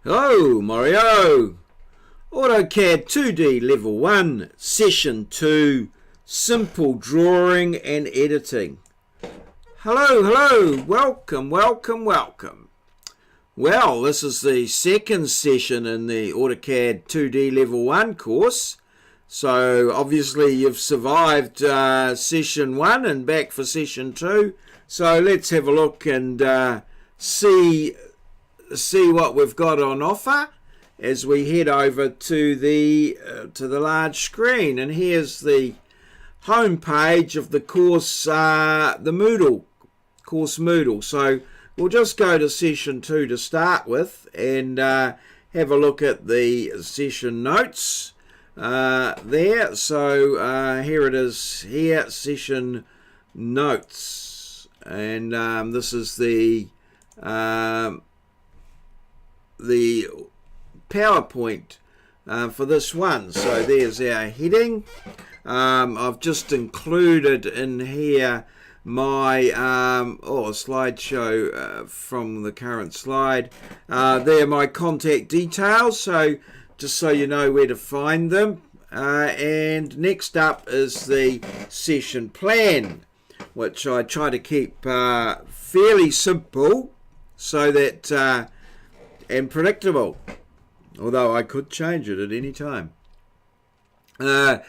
Hello, maurieo! AutoCAD 2D Level 1, Session 2, Simple Drawing and Editing. Hello, welcome. Well, this is the second session in the AutoCAD 2D Level 1 course. So obviously you've survived Session 1 and back for Session 2. So let's have a look and see what we've got on offer as we head over to the large screen. And here's the home page of the course, the Moodle course Moodle. So we'll just go to session 2 to start with and have a look at the session notes there. So here it is here, session notes, and this is the PowerPoint for this one. So there's our heading. I've just included in here my slideshow from the current slide. There are my contact details, so just so you know where to find them. And next up is the session plan, which I try to keep fairly simple so that and predictable, although I could change it at any time. So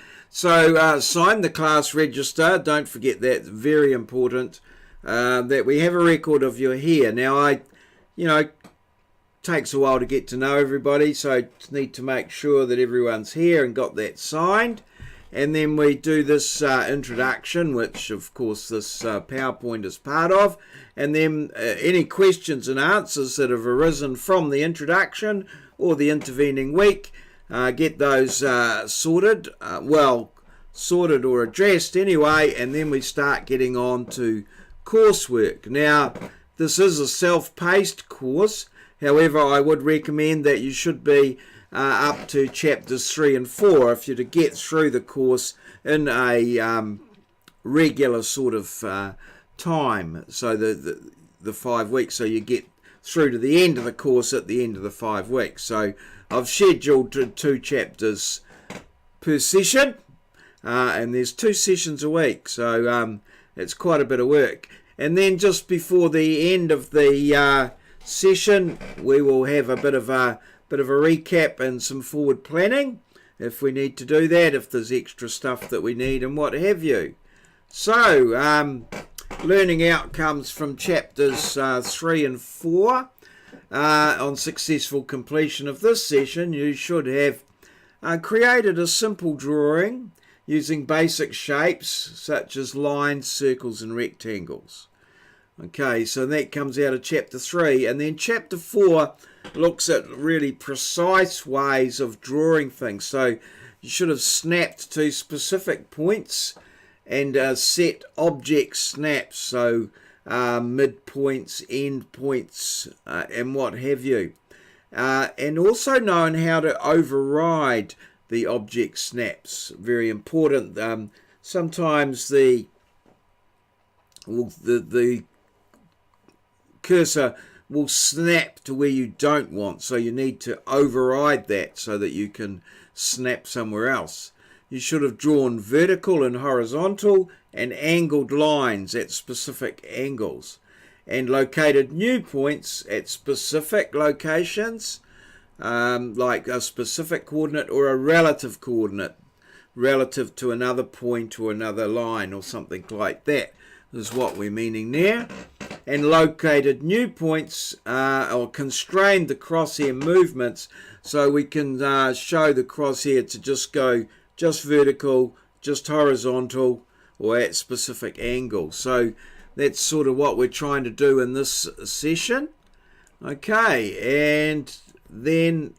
sign the class register. Don't forget that, very important, that we have a record of you here. Now, takes a while to get to know everybody, so I need to make sure that everyone's here and got that signed. And then we do this introduction, which of course this PowerPoint is part of. And then any questions and answers that have arisen from the introduction or the intervening week, get those sorted or addressed anyway, and then we start getting on to coursework. Now, this is a self-paced course. However, I would recommend that you should be up to chapters 3 and 4 if you're to get through the course in a regular sort of time. So the 5 weeks, so you get through to the end of the course at the end of the 5 weeks. So I've scheduled 2 chapters per session, and there's 2 sessions a week, so it's quite a bit of work. And then just before the end of the session, we will have a bit of a recap and some forward planning if we need to do that, if there's extra stuff that we need and what have you. So learning outcomes from chapters 3 and 4. On successful completion of this session, you should have created a simple drawing using basic shapes such as lines, circles and rectangles. Okay, so that comes out of chapter 3, and then chapter 4 looks at really precise ways of drawing things. So you should have snapped to specific points and set object snaps, so midpoints, end points, and what have you. And also known how to override the object snaps. Very important. Sometimes the cursor will snap to where you don't want, so you need to override that so that you can snap somewhere else. You should have drawn vertical and horizontal and angled lines at specific angles, and located new points at specific locations, like a specific coordinate or a relative coordinate relative to another point or another line or something like that is what we're meaning there. And located new points or constrained the crosshair movements, so we can show the crosshair to just go just vertical, just horizontal, or at specific angles. So that's sort of what we're trying to do in this session. Okay, and then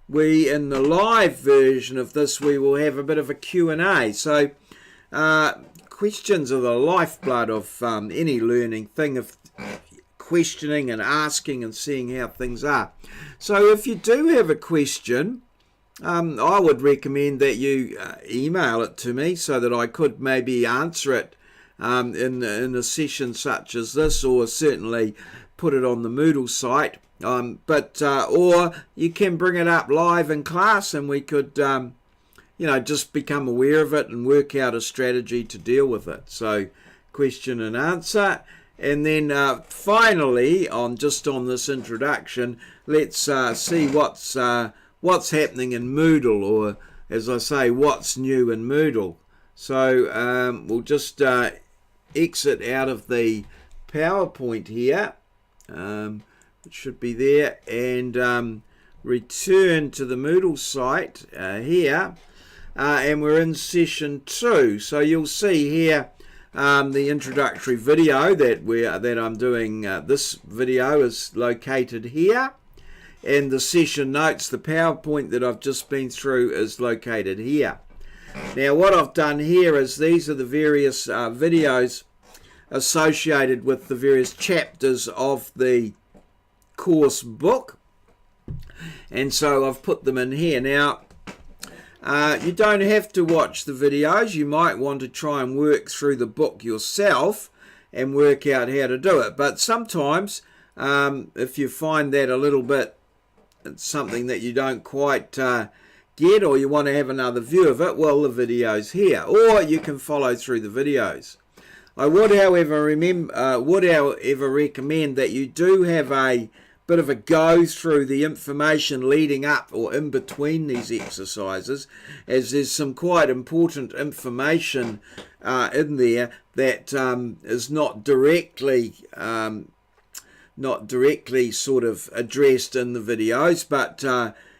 we, in the live version of this, we will have a bit of a Q&A. So questions are the lifeblood of any learning thing, of questioning and asking and seeing how things are. So if you do have a question, I would recommend that you email it to me so that I could maybe answer it in a session such as this, or certainly put it on the Moodle site. Or you can bring it up live in class, and we could just become aware of it and work out a strategy to deal with it. So question and answer. And then finally, on this introduction, let's see what's happening in Moodle, or as I say, what's new in Moodle. So we'll just exit out of the PowerPoint here. It should be there, and return to the Moodle site here, and we're in session 2. So you'll see here the introductory video that I'm doing. This video is located here, and the session notes, the PowerPoint that I've just been through, is located here. Now what I've done here is these are the various videos associated with the various chapters of the course book, and so I've put them in here. Now you don't have to watch the videos. You might want to try and work through the book yourself and work out how to do it, but sometimes if you find that a little bit something that you don't quite get, or you want to have another view of it, well, the video's here, or you can follow through the videos. I would, however, recommend that you do have a bit of a go through the information leading up or in between these exercises, as there's some quite important information in there that is not directly sort of addressed in the videos, but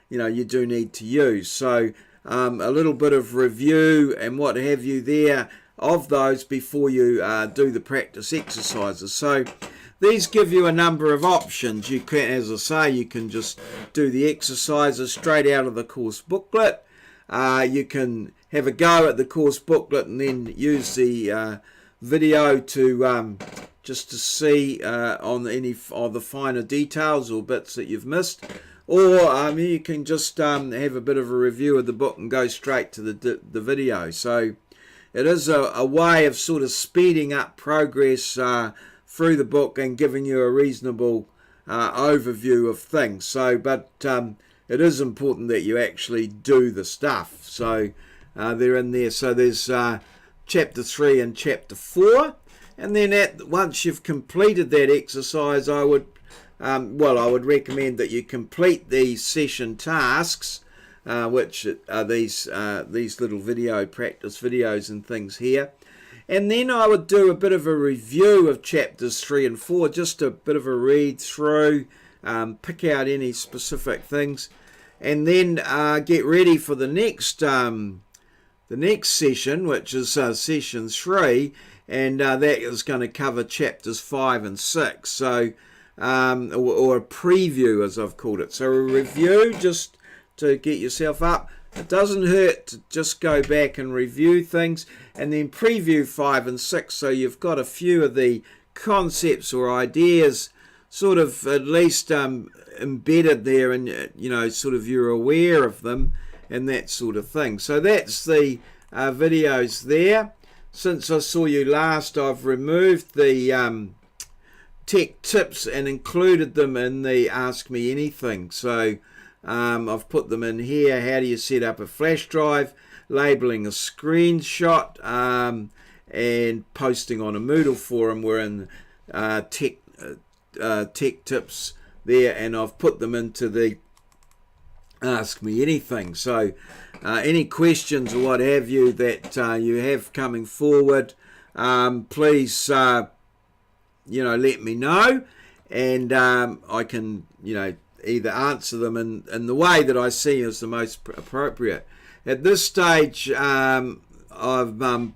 you do need to use. So a little bit of review and what have you there of those before you do the practice exercises. So these give you a number of options. You can, as I say, you can just do the exercises straight out of the course booklet. You can have a go at the course booklet and then use the video to just to see on any of the finer details or bits that you've missed. Or you can just have a bit of a review of the book and go straight to the video. So it is a way of sort of speeding up progress through the book and giving you a reasonable overview of things. So, but it is important that you actually do the stuff. So they're in there. So there's chapter 3 and chapter 4, and then once you've completed that exercise, I would recommend that you complete these session tasks, which are these little video practice videos and things here. And then I would do a bit of a review of chapters 3 and 4, just a bit of a read through, pick out any specific things, and then get ready for the next session, which is session 3, and that is going to cover chapters 5 and 6. So, or a preview, as I've called it. So a review, just to get yourself up. It doesn't hurt to just go back and review things, and then preview 5 and 6, so you've got a few of the concepts or ideas sort of at least embedded there, and sort of you're aware of them and that sort of thing. So that's the videos there. Since I saw you last, I've removed the tech tips and included them in the Ask Me Anything. So I've put them in here. How do you set up a flash drive, labeling a screenshot, and posting on a Moodle forum. We're in tech tips there, and I've put them into the Ask Me Anything. So any questions or what have you that you have coming forward, please let me know, and I can either answer them in the way that I see as the most appropriate. At this stage, I'm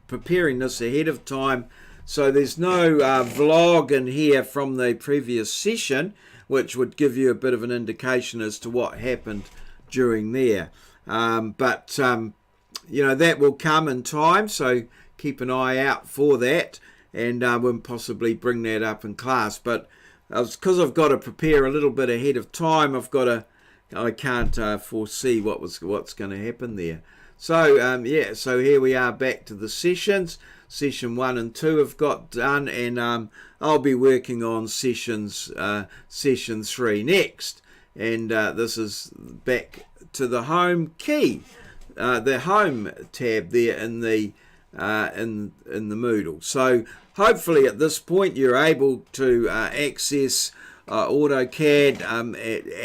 preparing this ahead of time, so there's no vlog in here from the previous session, which would give you a bit of an indication as to what happened during there. But that will come in time, so keep an eye out for that, and we'll possibly bring that up in class. But because I've got to prepare a little bit ahead of time, I can't foresee what's going to happen there. So so here we are back to the sessions. session 1 and 2 have got done, and I'll be working on session 3 next. And this is back to the home key, the home tab there in the Moodle. So hopefully at this point you're able to access AutoCAD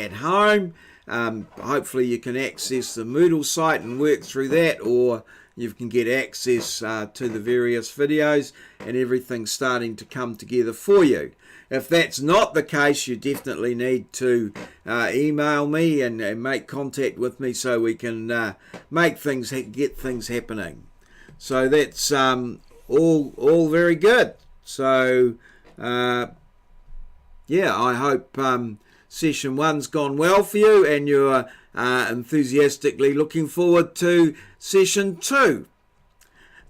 at home. Hopefully you can access the Moodle site and work through that, or you can get access to the various videos, and everything's starting to come together for you. If that's not the case, you definitely need to email me and make contact with me so we can get things happening. So that's all very good. So yeah, I hope session 1's gone well for you, and you're enthusiastically looking forward to session 2.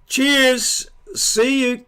Cheers. See you.